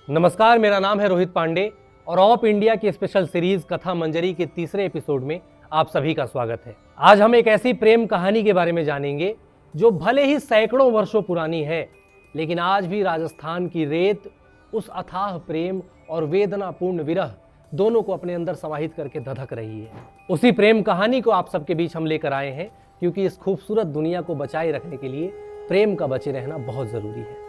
नमस्कार, मेरा नाम है रोहित पांडे और ऑप इंडिया की स्पेशल सीरीज कथा मंजरी के तीसरे एपिसोड में आप सभी का स्वागत है। आज हम एक ऐसी प्रेम कहानी के बारे में जानेंगे जो भले ही सैकड़ों वर्षों पुरानी है, लेकिन आज भी राजस्थान की रेत उस अथाह प्रेम और वेदनापूर्ण विरह दोनों को अपने अंदर समाहित करके धधक रही है। उसी प्रेम कहानी को आप सबके बीच हम लेकर आए हैं, क्योंकि इस खूबसूरत दुनिया को बचाए रखने के लिए प्रेम का बचे रहना बहुत जरूरी है।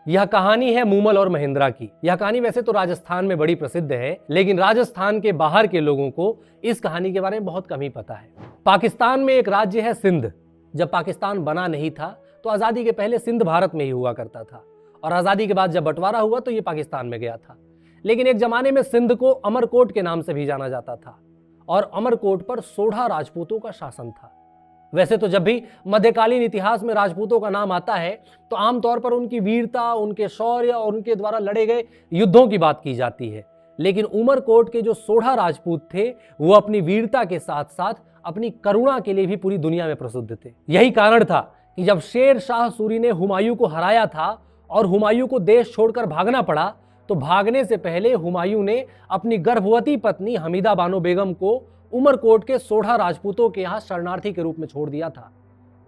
यह कहानी है मूमल और महेंद्रा की। यह कहानी वैसे तो राजस्थान में बड़ी प्रसिद्ध है, लेकिन राजस्थान के बाहर के लोगों को इस कहानी के बारे में बहुत कम ही पता है। पाकिस्तान में एक राज्य है सिंध। जब पाकिस्तान बना नहीं था तो आजादी के पहले सिंध भारत में ही हुआ करता था, और आजादी के बाद जब बंटवारा हुआ तो ये पाकिस्तान में गया था। लेकिन एक जमाने में सिंध को अमरकोट के नाम से भी जाना जाता था, और अमरकोट पर सोढ़ा राजपूतों का शासन था। वैसे तो जब भी मध्यकालीन इतिहास में राजपूतों का नाम आता है तो आमतौर पर उनकी वीरता, उनके शौर्य और उनके द्वारा लड़े गए युद्धों की बात की जाती है। लेकिन उमरकोट के जो सोढ़ा राजपूत थे वो अपनी वीरता के साथ साथ अपनी करुणा के लिए भी पूरी दुनिया में प्रसिद्ध थे। यही कारण था कि जब शेर शाह सूरी ने हुमायूं को हराया था और हुमायूं को देश छोड़कर भागना पड़ा, तो भागने से पहले हुमायूं ने अपनी गर्भवती पत्नी हमीदा बानो बेगम को उमरकोट के सोढ़ा राजपूतों के यहाँ शरणार्थी के रूप में छोड़ दिया था।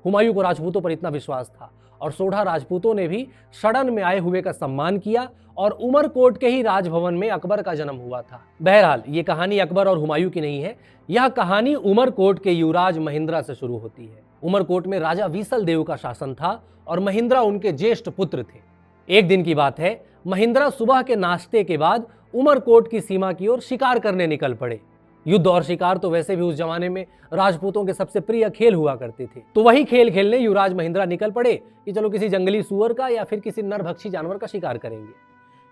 हुमायूं को राजपूतों पर इतना विश्वास था और सोढ़ा राजपूतों ने भी शरण में आए हुए का सम्मान किया, और उमरकोट के ही राजभवन में अकबर का जन्म हुआ था। बहरहाल ये कहानी अकबर और हुमायूं की नहीं है, यह कहानी उमरकोट के युवराज महेंद्रा से शुरू होती है। उमरकोट में राजा वीसल देव का शासन था और महेंद्रा उनके ज्येष्ठ पुत्र थे। एक दिन की बात है, महेंद्रा सुबह के नाश्ते के बाद उमरकोट की सीमा की ओर शिकार करने निकल पड़े। युद्ध और शिकार तो वैसे भी उस जमाने में राजपूतों के सबसे प्रिय खेल हुआ करते थे, तो वही खेल खेलने युवराज महेंद्रा निकल पड़े कि चलो किसी जंगली सुअर का या फिर किसी नरभक्षी जानवर का शिकार करेंगे।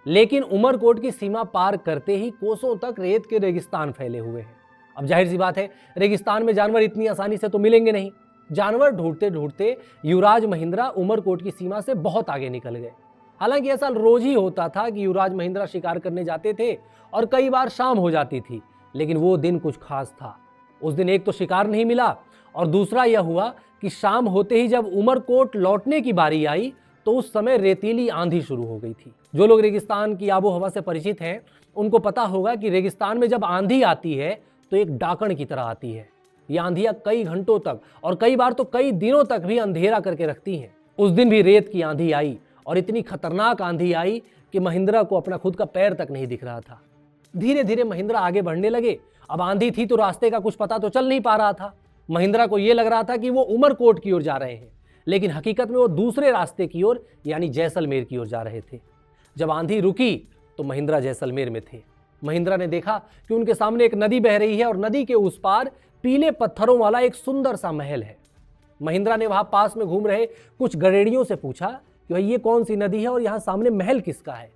लेकिन उमरकोट की सीमा पार करते ही कोसों तक रेत के रेगिस्तान फैले हुए हैं। अब जाहिर सी बात है, रेगिस्तान में जानवर इतनी आसानी से तो मिलेंगे नहीं। जानवर ढूंढते ढूंढते युवराज महेंद्रा उमरकोट की सीमा से बहुत आगे निकल गए। हालांकि ऐसा रोज ही होता था कि युवराज महेंद्रा शिकार करने जाते थे और कई बार शाम हो जाती थी, लेकिन वो दिन कुछ खास था। उस दिन एक तो शिकार नहीं मिला, और दूसरा यह हुआ कि शाम होते ही जब उमरकोट लौटने की बारी आई तो उस समय रेतीली आंधी शुरू हो गई थी। जो लोग रेगिस्तान की आबो हवा से परिचित हैं उनको पता होगा कि रेगिस्तान में जब आंधी आती है तो एक डाकण की तरह आती है। ये आंधियां कई घंटों तक और कई बार तो कई दिनों तक भी अंधेरा करके रखती हैं। उस दिन भी रेत की आंधी आई, और इतनी खतरनाक आंधी आई कि महेंद्रा को अपना खुद का पैर तक नहीं दिख रहा था। धीरे धीरे महेंद्रा आगे बढ़ने लगे। अब आंधी थी तो रास्ते का कुछ पता तो चल नहीं पा रहा था। महेंद्रा को यह लग रहा था कि वो उमरकोट की ओर जा रहे हैं, लेकिन हकीकत में वो दूसरे रास्ते की ओर यानी जैसलमेर की ओर जा रहे थे। जब आंधी रुकी तो महेंद्रा जैसलमेर में थे। महेंद्रा ने देखा कि उनके सामने एक नदी बह रही है और नदी के उस पार पीले पत्थरों वाला एक सुंदर सा महल है। महेंद्रा ने वहां पास में घूम रहे कुछ गरेड़ियों से पूछा कि भाई ये कौन सी नदी है और यहाँ सामने महल किसका है।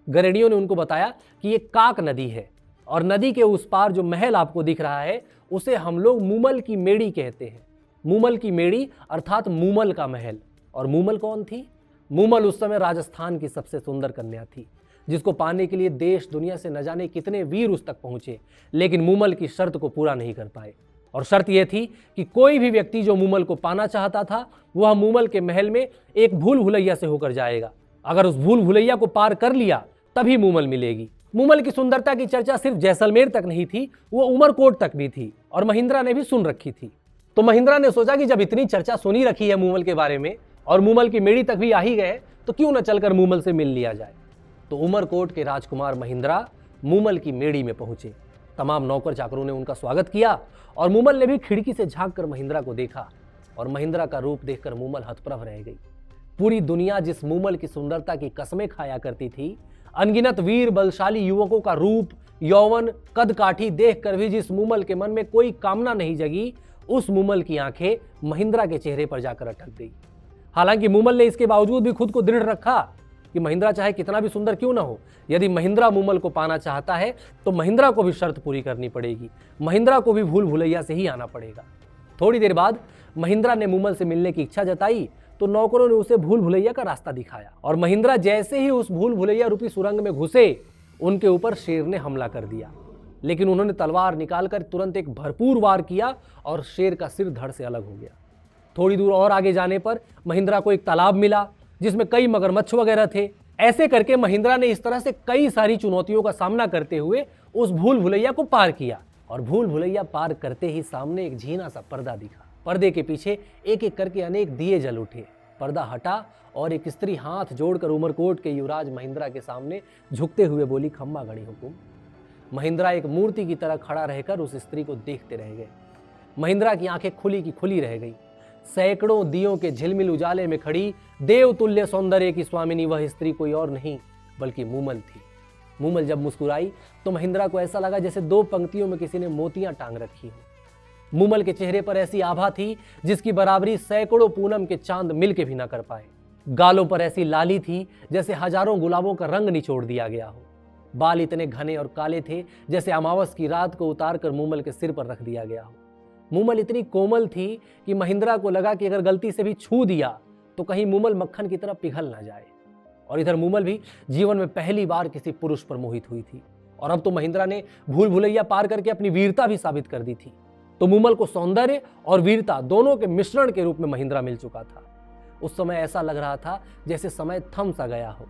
गरेड़ियों ने उनको बताया कि ये काक नदी है, और नदी के उस पार जो महल आपको दिख रहा है उसे हम लोग मूमल की मेड़ी कहते हैं। मूमल की मेड़ी अर्थात मूमल का महल। और मूमल कौन थी? मूमल उस समय राजस्थान की सबसे सुंदर कन्या थी, जिसको पाने के लिए देश दुनिया से न जाने कितने वीर उस तक पहुंचे, लेकिन मूमल की शर्त को पूरा नहीं कर पाए। और शर्त यह थी कि कोई भी व्यक्ति जो मूमल को पाना चाहता था वह मूमल के महल में एक भूल भुलैया से होकर जाएगा। अगर उस भूल भुलैया को पार कर लिया तभी मूमल मिलेगी। मूमल की सुंदरता की चर्चा सिर्फ जैसलमेर तक नहीं थी, वो उमरकोट तक भी थी, और महेंद्रा ने भी सुन रखी थी। तो महेंद्रा ने सोचा कि जब इतनी चर्चा सुनी रखी है मूमल के बारे में और मूमल की मेड़ी तक भी आ ही गए, तो क्यों न चलकर मूमल से मिल लिया जाए। तो उमरकोट के राजकुमार महेंद्रा मूमल की मेड़ी में पहुंचे। तमाम नौकर चाकरों ने उनका स्वागत किया, और मूमल ने भी खिड़की से झांक कर महेंद्रा को देखा, और महेंद्रा का रूप देखकर मूमल हतप्रभ रह गई। पूरी दुनिया जिस मूमल की सुंदरता की कसमें खाया करती थी, अनगिनत वीर बलशाली युवकों का रूप, यौवन, कद काठी देखकर भी जिस मूमल के मन में कोई कामना नहीं जगी, उस मूमल की आंखें महेंद्रा के चेहरे पर जाकर अटक गई। हालांकि मूमल ने इसके बावजूद भी खुद को दृढ़ रखा कि महेंद्रा चाहे कितना भी सुंदर क्यों ना हो, यदि महेंद्रा मूमल को पाना चाहता है तो महेंद्रा को भी शर्त पूरी करनी पड़ेगी, महेंद्रा को भी भूल भुलैया से ही आना पड़ेगा। थोड़ी देर बाद महेंद्रा ने मूमल से मिलने की इच्छा जताई तो नौकरों ने उसे भूल भुलैया का रास्ता दिखाया, और महेंद्रा जैसे ही उस भूल भुलैया रूपी सुरंग में घुसे, उनके ऊपर शेर ने हमला कर दिया। लेकिन उन्होंने तलवार निकालकर तुरंत एक भरपूर वार किया और शेर का सिर धड़ से अलग हो गया। थोड़ी दूर और आगे जाने पर महिंद्रा को एक तालाब मिला जिसमें कई मगरमच्छ वगैरह थे। ऐसे करके महिंद्रा ने इस तरह से कई सारी चुनौतियों का सामना करते हुए उस भूल भुलैया को पार किया। और भूल भुलैया पार करते ही सामने एक झीना सा पर्दा दिखा। पर्दे के पीछे एक एक करके अनेक दिए जल उठे। पर्दा हटा और एक स्त्री हाथ जोड़कर उमरकोट के युवराज महिंद्रा के सामने झुकते हुए बोली, खम्मा घड़ी हुकुम। महिंद्रा एक मूर्ति की तरह खड़ा रहकर उस स्त्री को देखते रह गए। महिंद्रा की आंखें खुली की खुली रह गई। सैकड़ों दियों के झिलमिल उजाले में खड़ी देवतुल्य सौंदर्य की स्वामिनी वह स्त्री कोई और नहीं बल्कि मूमल थी। मूमल जब मुस्कुराई तो महिंद्रा को ऐसा लगा जैसे दो पंक्तियों में किसी ने मोतियां टांग रखी हो। मूमल के चेहरे पर ऐसी आभा थी जिसकी बराबरी सैकड़ों पूनम के चांद मिलके भी ना कर पाए। गालों पर ऐसी लाली थी जैसे हजारों गुलाबों का रंग निचोड़ दिया गया हो। बाल इतने घने और काले थे जैसे अमावस की रात को उतारकर मूमल के सिर पर रख दिया गया हो। मूमल इतनी कोमल थी कि महिंद्रा को लगा कि अगर गलती से भी छू दिया तो कहीं मूमल मक्खन की तरह पिघल ना जाए। और इधर मूमल भी जीवन में पहली बार किसी पुरुष पर मोहित हुई थी और अब तो महिंद्रा ने भूल भुलैया पार करके अपनी वीरता भी साबित कर दी थी। तो मूमल को सौंदर्य और वीरता दोनों के मिश्रण के रूप में महिंद्रा मिल चुका था। उस समय ऐसा लग रहा था जैसे समय थम सा गया हो।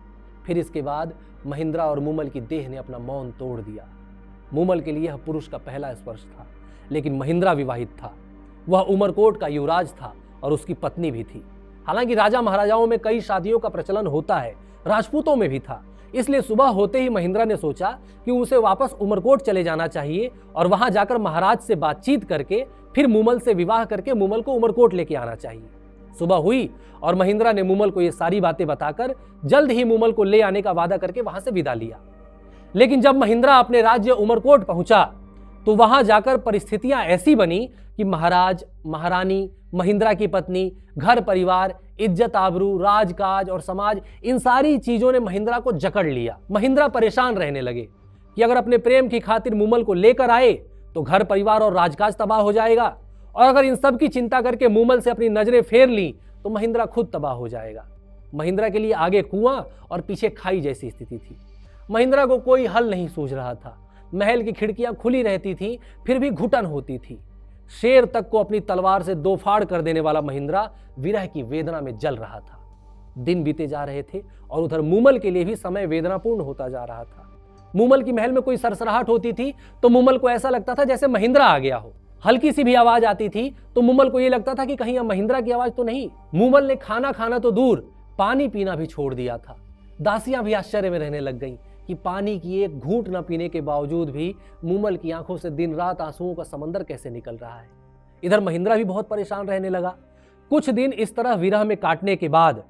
फिर इसके बाद महिंद्रा और मूमल की देह ने अपना मौन तोड़ दिया। मूमल के लिए यह पुरुष का पहला स्पर्श था, लेकिन महिंद्रा विवाहित था। वह उमरकोट का युवराज था और उसकी पत्नी भी थी। हालांकि राजा महाराजाओं में कई शादियों का प्रचलन होता है, राजपूतों में भी था। इसलिए सुबह होते ही महिंद्रा ने सोचा कि उसे वापस उमरकोट चले जाना चाहिए और वहां जाकर महाराज से बातचीत करके फिर मूमल से विवाह करके मूमल को उमरकोट लेके आना चाहिए। सुबह हुई और महिंद्रा ने मूमल को ये सारी बातें बताकर जल्द ही मूमल को ले आने का वादा करके वहां से विदा लिया। लेकिन जब महिंद्रा अपने राज्य उमरकोट पहुंचा तो वहां जाकर परिस्थितियां ऐसी बनी कि महाराज, महारानी, महिंद्रा की पत्नी, घर परिवार, इज्जत आबरू, राजकाज और समाज, इन सारी चीजों ने महिंद्रा को जकड़ लिया। महिंद्रा परेशान रहने लगे कि अगर अपने प्रेम की खातिर मूमल को लेकर आए तो घर परिवार और राजकाज तबाह हो जाएगा, और अगर इन सब की चिंता करके मूमल से अपनी नजरें फेर ली तो महिंद्रा खुद तबाह हो जाएगा। महिंद्रा के लिए आगे कुआं और पीछे खाई जैसी स्थिति थी। महिंद्रा को कोई हल नहीं सूझ रहा था। महल की खिड़कियां खुली रहती थी फिर भी घुटन होती थी। शेर तक को अपनी तलवार से दो फाड़ कर देने वाला महिंद्रा विरह की वेदना में जल रहा था। दिन बीते जा रहे थे और उधर मूमल के लिए भी समय वेदनापूर्ण होता जा रहा था। मूमल की महल में कोई सरसराहट होती थी तो मूमल को ऐसा लगता था जैसे महिंद्रा आ गया हो। हल्की सी भी आवाज आती थी तो मूमल को यह लगता था कि कहीं यह महिंद्रा की आवाज तो नहीं। मूमल ने खाना खाना तो दूर, पानी पीना भी छोड़ दिया था। दासियां भी आश्चर्य में रहने लग गईं कि पानी की एक घूंट न पीने के बावजूद भी मूमल की आंखों से दिन रात आंसुओं का समंदर कैसे निकल रहा है। इधर महिंद्रा भी बहुत परेशान रहने लगा। कुछ दिन इस तरह विरह में काटने के बाद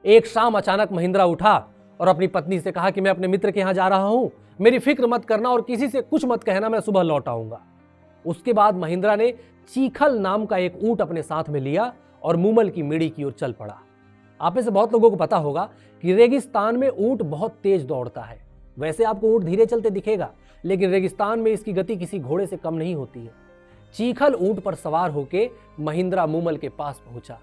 एक शाम अचानक महिंद्रा उठा और अपनी पत्नी से कहा कि मैं अपने मित्र के यहां जा रहा हूं, मेरी फिक्र मत करना और किसी से कुछ मत कहना, मैं सुबह लौट आऊंगा। उसके बाद महिंद्रा ने चीखल नाम का एक ऊंट अपने साथ में लिया और मूमल की मेड़ी की ओर चल पड़ा। आप में से बहुत लोगों को पता होगा कि रेगिस्तान में ऊंट बहुत तेज दौड़ता है। वैसे आपको ऊंट धीरे चलते दिखेगा, लेकिन रेगिस्तान में इसकी गति किसी घोड़े से कम नहीं होती है। चीखल ऊंट पर सवार होके महिंद्रा मूमल के पास पहुंचा।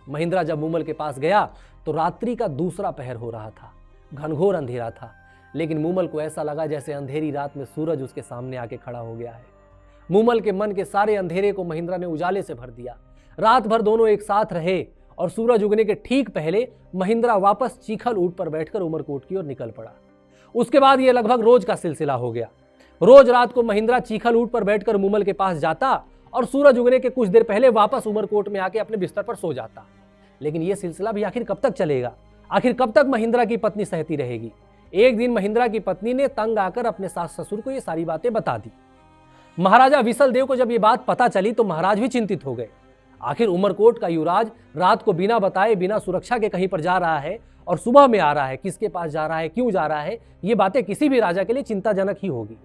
महिंद्रा जब मूमल के पास गया तो रात्रि का दूसरा पहर हो रहा था। घनघोर अंधेरा था, लेकिन मूमल को ऐसा लगा जैसे अंधेरी रात में सूरज उसके सामने आके खड़ा हो गया है। मूमल के मन के सारे अंधेरे को महिंद्रा ने उजाले से भर दिया। रात भर दोनों एक साथ रहे और सूरज उगने के ठीक पहले महिंद्रा वापस चीखल ऊंट पर बैठकर उमरकोट की ओर निकल पड़ा। उसके बाद यह लगभग रोज का सिलसिला हो गया। रोज रात को महिंद्रा चीखल ऊंट पर बैठकर मूमल के पास जाता और सूरज उगने के कुछ देर पहले वापस उमरकोट में आके अपने बिस्तर पर सो जाता। लेकिन यह सिलसिला भी आखिर कब तक चलेगा? आखिर कब तक महिंद्रा की पत्नी सहती रहेगी? एक दिन महिंद्रा की पत्नी ने तंग आकर अपने सास ससुर को ये सारी बातें बता दी। महाराजा विसल देव को जब ये बात पता चली तो महाराज भी चिंतित हो गए। आखिर उमरकोट का युवराज रात को बिना बताए, बिना सुरक्षा के कहीं पर जा रहा है और सुबह में आ रहा है। किसके पास जा रहा है, क्यों जा रहा है, ये बातें किसी भी राजा के लिए चिंताजनक ही होगी।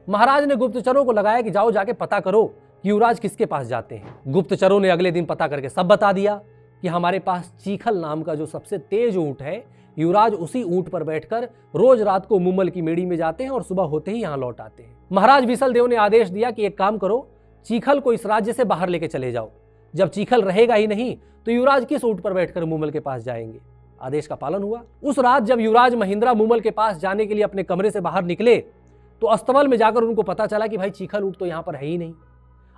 महाराज ने गुप्तचरों को लगाया कि जाओ जाके पता करो कि युवराज किसके पास जाते हैं। गुप्तचरों ने अगले दिन पता करके सब बता दिया कि हमारे पास चीखल नाम का जो सबसे तेज ऊंट है, युवराज उसी ऊंट पर बैठकर रोज रात को मूमल की मेड़ी में जाते हैं और सुबह होते ही यहाँ लौट आते हैं। महाराज विसल देव ने आदेश दिया कि एक काम करो, चीखल को इस राज्य से बाहर लेके चले जाओ। जब चीखल रहेगा ही नहीं तो युवराज किस ऊंट पर बैठकर मूमल के पास जाएंगे। आदेश का पालन हुआ। उस रात जब युवराज महिंद्रा मूमल के पास जाने के लिए अपने कमरे से बाहर निकले तो अस्तबल में जाकर उनको पता चला कि भाई चीखल ऊँट तो यहाँ पर है ही नहीं।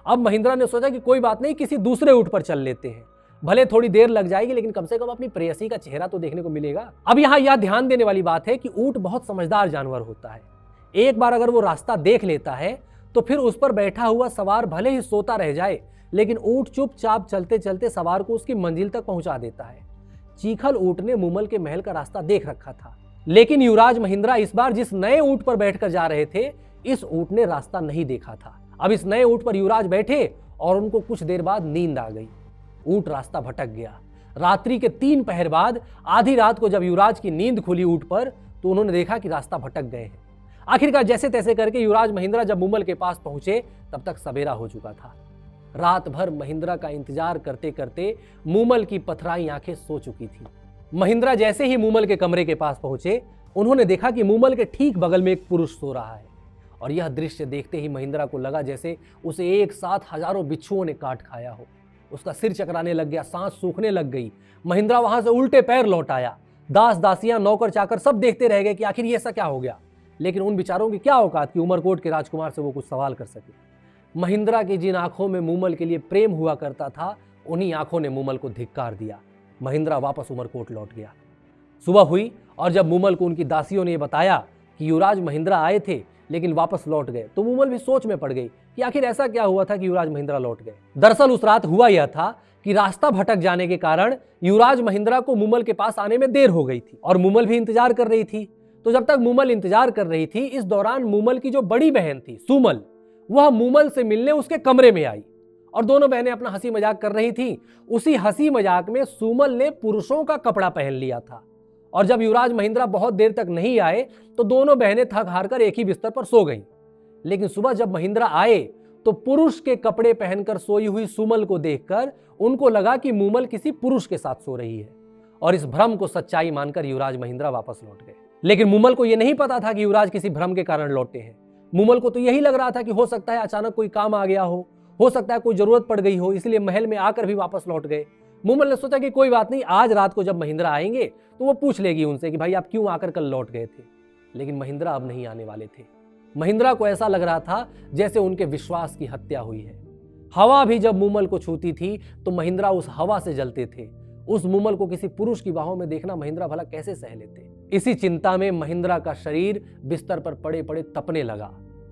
अब महिंद्रा ने सोचा कि कोई बात नहीं, किसी दूसरे ऊँट पर चल लेते हैं, भले थोड़ी देर लग जाएगी लेकिन कम से कम अपनी प्रेयसी का चेहरा तो देखने को मिलेगा। अब यहाँ यह ध्यान देने वाली बात है कि ऊँट बहुत समझदार जानवर होता है। एक बार अगर वो रास्ता देख लेता है तो फिर उस पर बैठा हुआ सवार भले ही सोता रह जाए, लेकिन ऊँट चुपचाप चलते चलते सवार को उसकी मंजिल तक पहुंचा देता है। चीखल ऊँट ने मूमल के महल का रास्ता देख रखा था, लेकिन युवराज महिंद्रा इस बार जिस नए ऊँट पर बैठकर जा रहे थे, इस ऊँट ने रास्ता नहीं देखा था। अब इस नए ऊँट पर युवराज बैठे और उनको कुछ देर बाद नींद आ गई। ऊँट रास्ता भटक गया। रात्रि के 3 पहर बाद आधी रात को जब युवराज की नींद खुली ऊँट पर, तो उन्होंने देखा कि रास्ता भटक गए हैं। आखिरकार जैसे तैसे करके युवराज महिंद्रा जब मूमल के पास पहुंचे, तब तक सवेरा हो चुका था। रात भर महिंद्रा का इंतजार करते करते मूमल की पथराई आंखें सो चुकी थी। महिंद्रा जैसे ही मूमल के कमरे के पास पहुंचे, उन्होंने देखा कि मूमल के ठीक बगल में एक पुरुष सो रहा है। और यह दृश्य देखते ही महिंद्रा को लगा जैसे उसे एक साथ हजारों बिच्छुओं ने काट खाया हो। उसका सिर चकराने लग गया, सांस सूखने लग गई। महिंद्रा वहां से उल्टे पैर लौट आया। दास दासियां, नौकर चाकर सब देखते रह गए कि आखिर ये ऐसा क्या हो गया। लेकिन उन बेचारों की क्या औकात कि उमरकोट के राजकुमार से वो कुछ सवाल कर सके। महिंद्रा की जिन आंखों में मूमल के लिए प्रेम हुआ करता था, उन्हीं आंखों ने मूमल को धिक्कार दिया। महिंद्रा वापस उमरकोट लौट गया। सुबह हुई और जब मूमल को उनकी दासियों ने बताया कि युवराज महिंद्रा आए थे लेकिन वापस लौट गए, तो मूमल भी सोच में पड़ गई कि आखिर ऐसा क्या हुआ था कि युवराज महिंद्रा लौट गए। दरअसल उस रात हुआ यह था कि रास्ता भटक जाने के कारण युवराज महिंद्रा को मूमल के पास आने में देर हो गई थी और मूमल भी इंतजार कर रही थी। तो जब तक मूमल इंतजार कर रही थी, इस दौरान मूमल की जो बड़ी बहन थी सुमल, वह मूमल से मिलने उसके कमरे में आई और दोनों बहनें अपना हंसी मजाक कर रही थी। उसी हंसी मजाक में सुमल ने पुरुषों का कपड़ा पहन लिया था और जब युवराज महिंद्रा बहुत देर तक नहीं आए तो दोनों बहनें थक हार कर एक ही बिस्तर पर सो गईं। लेकिन सुबह जब महिंद्रा आए तो पुरुष के कपड़े पहनकर सोई हुई सुमल को देखकर उनको लगा कि मूमल किसी पुरुष के साथ सो रही है और इस भ्रम को सच्चाई मानकर युवराज महिंद्रा वापस लौट गए। लेकिन मूमल को यह नहीं पता था कि युवराज किसी भ्रम के कारण लौटे हैं। मूमल को तो यही लग रहा था कि हो सकता है अचानक कोई काम आ गया हो सकता है कोई जरूरत पड़ गई हो, इसलिए महल में आकर भी वापस लौट गए। मूमल ने सोचा कि कोई बात नहीं, आज रात को जब महिंद्रा आएंगे तो वो पूछ लेगी उनसे कि भाई आप क्यों आकर कल लौट गए थे। लेकिन महिंद्रा अब नहीं आने वाले थे। महिंद्रा को ऐसा लग रहा था जैसे उनके विश्वास की हत्या हुई है। हवा भी जब मूमल को छूती थी तो महिंद्रा उस हवा से जलते थे। उस मूमल को किसी पुरुष की बाहों में देखना महिंद्रा भला कैसे सह लेते। इसी चिंता में महिंद्रा का शरीर बिस्तर पर पड़े पड़े तपने लगा।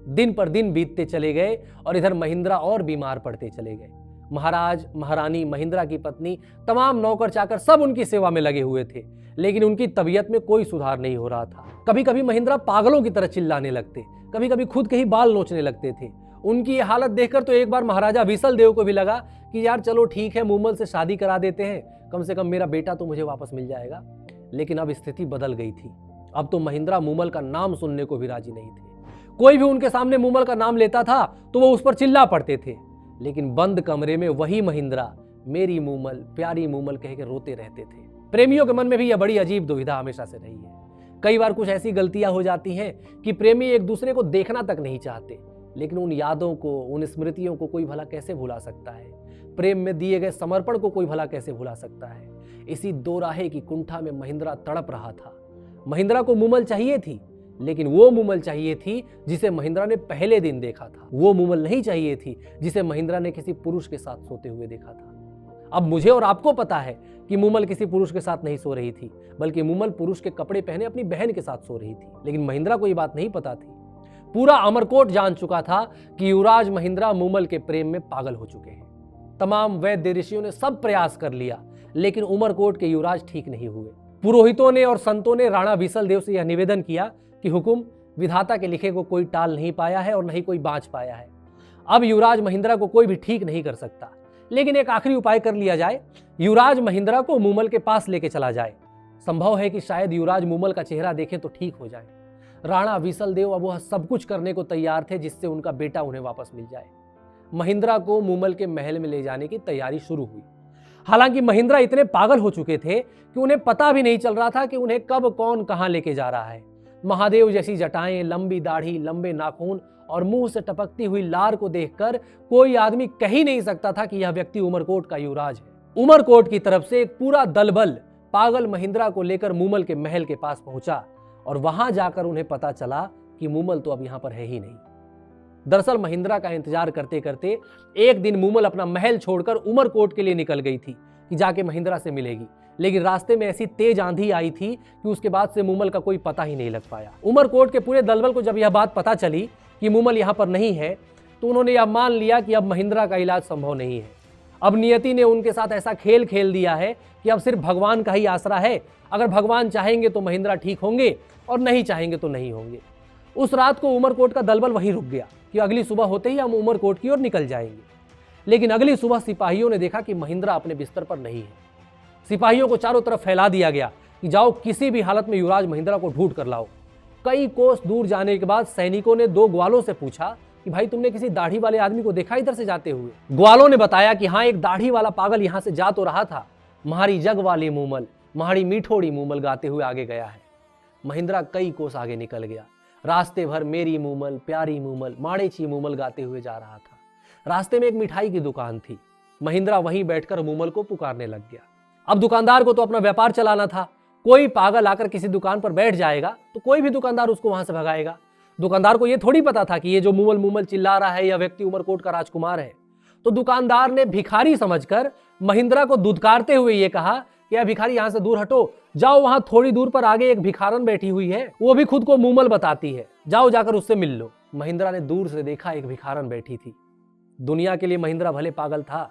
दिन पर दिन बीतते चले गए और इधर महिंद्रा और बीमार पड़ते चले गए। महाराज, महारानी, महिंद्रा की पत्नी, तमाम नौकर चाकर सब उनकी सेवा में लगे हुए थे, लेकिन उनकी तबीयत में कोई सुधार नहीं हो रहा था। कभी कभी महिंद्रा पागलों की तरह चिल्लाने लगते, कभी कभी खुद के ही बाल नोचने लगते थे। उनकी ये हालत देखकर तो एक बार महाराजा विसल देव को भी लगा कि यार चलो ठीक है, मूमल से शादी करा देते हैं, कम से कम मेरा बेटा तो मुझे वापस मिल जाएगा। लेकिन अब स्थिति बदल गई थी। अब तो महिंद्रा मूमल का नाम सुनने को भी राजी नहीं थे। कोई भी उनके सामने मूमल का नाम लेता था तो वो उस पर चिल्ला पड़ते थे। लेकिन बंद कमरे में वही महिंद्रा मेरी मूमल, प्यारी मूमल कह के रोते रहते थे। प्रेमियों के मन में भी यह बड़ी अजीब दुविधा हमेशा से रही है। कई बार कुछ ऐसी गलतियां हो जाती हैं कि प्रेमी एक दूसरे को देखना तक नहीं चाहते, लेकिन उन यादों को, उन स्मृतियों को कोई भला कैसे भुला सकता है। प्रेम में दिए गए समर्पण को कोई भला कैसे भुला सकता है। इसी दो राहे की कुंठा में महिंद्रा तड़प रहा था। महिंद्रा को मूमल चाहिए थी, लेकिन वो मूमल चाहिए थी जिसे महिंद्रा ने पहले दिन देखा था। वो मूमल नहीं चाहिए थी जिसे महिंद्रा ने किसी पुरुष के साथ सोते हुए देखा था। अब मुझे और आपको पता है कि मूमल किसी पुरुष के साथ नहीं सो रही थी, बल्कि मूमल पुरुष के कपड़े पहने अपनी बहन के साथ सो रही थी। लेकिन महिंद्रा को ये बात नहीं पता थी। पूरा अमरकोट जान चुका था कि युवराज महिंद्रा मूमल के प्रेम में पागल हो चुके हैं। तमाम वैद्य ऋषियों ने सब प्रयास कर लिया, लेकिन उमरकोट के युवराज ठीक नहीं हुए। पुरोहितों ने और संतों ने राणा विसल देव से यह निवेदन किया कि हुकुम, विधाता के लिखे को कोई टाल नहीं पाया है और नहीं कोई बाँच पाया है। अब युवराज महिंद्रा को कोई भी ठीक नहीं कर सकता, लेकिन एक आखिरी उपाय कर लिया जाए। युवराज महिंद्रा को मूमल के पास लेके चला जाए। संभव है कि शायद युवराज मूमल का चेहरा देखें तो ठीक हो जाए। राणा विसल देव अब वह सब कुछ करने को तैयार थे जिससे उनका बेटा उन्हें वापस मिल जाए। महिंद्रा को मूमल के महल में ले जाने की तैयारी शुरू हुई। हालांकि महिंद्रा इतने पागल हो चुके थे कि उन्हें पता भी नहीं चल रहा था कि उन्हें कब कौन कहां लेके जा रहा है। महादेव जैसी जटाएं, लंबी दाढ़ी, लंबे नाखून और मुंह से टपकती हुई लार को देखकर कोई आदमी कह ही नहीं सकता था कि यह व्यक्ति उमरकोट का युवराज है। उमरकोट की तरफ से एक पूरा दलबल पागल महिंद्रा को लेकर मूमल के महल के पास पहुंचा और वहां जाकर उन्हें पता चला कि मूमल तो अब यहां पर है ही नहीं। दरअसल महिंद्रा का इंतजार करते करते एक दिन मूमल अपना महल छोड़कर उमरकोट के लिए निकल गई थी कि जाके महिंद्रा से मिलेगी, लेकिन रास्ते में ऐसी तेज आंधी आई थी कि उसके बाद से मूमल का कोई पता ही नहीं लग पाया। उमरकोट के पूरे दलबल को जब यह बात पता चली कि मूमल यहां पर नहीं है तो उन्होंने यह मान लिया कि अब महिंद्रा का इलाज संभव नहीं है। अब नियति ने उनके साथ ऐसा खेल खेल दिया है कि अब सिर्फ भगवान का ही आसरा है। अगर भगवान चाहेंगे तो महिंद्रा ठीक होंगे और नहीं चाहेंगे तो नहीं होंगे। उस रात को उमरकोट का दलबल वहीं रुक गया कि अगली सुबह होते ही हम उमरकोट की ओर निकल जाएंगे। लेकिन अगली सुबह सिपाहियों ने देखा कि महिंद्रा अपने बिस्तर पर नहीं है। सिपाहियों को चारों तरफ फैला दिया गया कि जाओ किसी भी हालत में युवराज महिंद्रा को ढूंढ कर लाओ। कई कोस दूर जाने के बाद सैनिकों ने दो ग्वालों से पूछा कि भाई तुमने किसी दाढ़ी वाले आदमी को देखा इधर से जाते हुए? ग्वालों ने बताया कि हाँ, एक दाढ़ी वाला पागल यहां से जा तो रहा था। महारी जग वाली मूमल, महारी मीठोड़ी मूमल गाते हुए आगे गया है। महिंद्रा कई कोस आगे निकल गया। रास्ते भर मेरी मूमल, प्यारी मूमल, माड़ेची मूमल गाते हुए जा रहा था। रास्ते में एक मिठाई की दुकान थी। महिंद्रा वहीं बैठकर मूमल को पुकारने लग गया। अब दुकानदार को तो अपना व्यापार चलाना था। कोई पागल आकर किसी दुकान पर बैठ जाएगा तो कोई भी दुकानदार उसको वहां से भगाएगा। दुकानदार को यह थोड़ी पता था कि ये जो मूमल मूमल चिल्ला रहा है यह व्यक्ति उमरकोट का राजकुमार है। तो दुकानदार ने भिखारी समझकर महिंद्रा को दुदकारते हुए यह कहा कि यह भिखारी यहां से दूर हटो, जाओ वहां थोड़ी दूर पर आगे एक भिखारन बैठी हुई है, वो भी खुद को मूमल बताती है, जाओ जाकर उससे मिल लो। महिंद्रा ने दूर से देखा एक भिखारन बैठी थी। दुनिया के लिए महिंद्रा भले पागल था,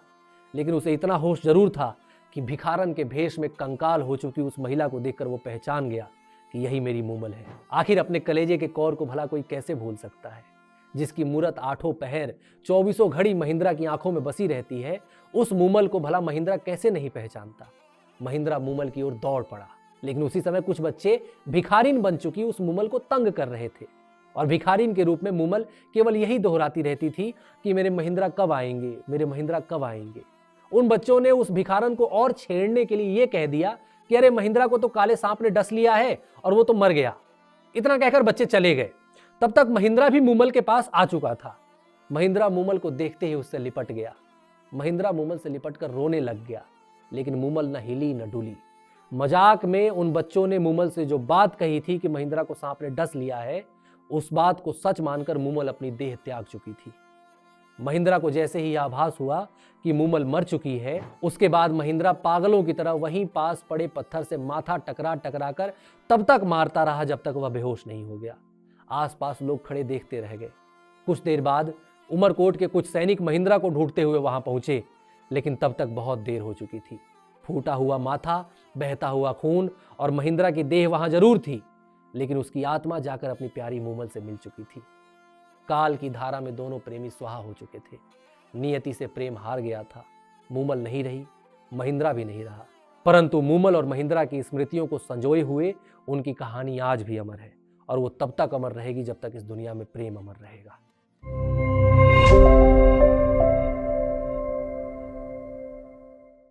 लेकिन उसे इतना होश जरूर था कि भिखारन के भेष में कंकाल हो चुकी उस महिला को देखकर वो पहचान गया कि यही मेरी मूमल है। आखिर अपने कलेजे के कौर को भला कोई कैसे भूल सकता है, जिसकी मूरत आठों पहर 24 घड़ी महिंद्रा की आंखों में बसी रहती है। उस मूमल को भला महिंद्रा कैसे नहीं पहचानता। महिंद्रा मूमल की ओर दौड़ पड़ा, लेकिन उसी समय कुछ बच्चे भिखारिन बन चुकी उस मूमल को तंग कर रहे थे और भिखारिन के रूप में मूमल केवल यही दोहराती रहती थी कि मेरे महिंद्रा कब आएंगे, मेरे महिंद्रा कब आएंगे। उन बच्चों ने उस भिखारन को और छेड़ने के लिए यह कह दिया कि अरे महिंद्रा को तो काले सांप ने डस लिया है और वो तो मर गया। इतना कहकर बच्चे चले गए। तब तक महिंद्रा भी मूमल के पास आ चुका था। महिंद्रा मूमल को देखते ही उससे लिपट गया। महिंद्रा मूमल से लिपटकर रोने लग गया, लेकिन मूमल न हिली न डुली। मजाक में उन बच्चों ने मूमल से जो बात कही थी कि महिंद्रा को सांप ने डस लिया है, उस बात को सच मानकर मूमल अपनी देह त्याग चुकी थी। महिंद्रा को जैसे ही आभास हुआ कि मूमल मर चुकी है, उसके बाद महिंद्रा पागलों की तरह वहीं पास पड़े पत्थर से माथा टकरा टकरा कर तब तक मारता रहा जब तक वह बेहोश नहीं हो गया। आसपास लोग खड़े देखते रह गए। कुछ देर बाद उमरकोट के कुछ सैनिक महिंद्रा को ढूंढते हुए वहां पहुंचे, लेकिन तब तक बहुत देर हो चुकी थी। फूटा हुआ माथा, बहता हुआ खून और महिंद्रा की देह वहां जरूर थी, लेकिन उसकी आत्मा जाकर अपनी प्यारी मूमल से मिल चुकी थी। काल की धारा में दोनों प्रेमी स्वाहा हो चुके थे। नियति से प्रेम हार गया था। मूमल नहीं रही, महिंद्रा भी नहीं रहा, परंतु मूमल और महिंद्रा की स्मृतियों को संजोए हुए उनकी कहानी आज भी अमर है और वो तब तक अमर रहेगी जब तक इस दुनिया में प्रेम अमर रहेगा।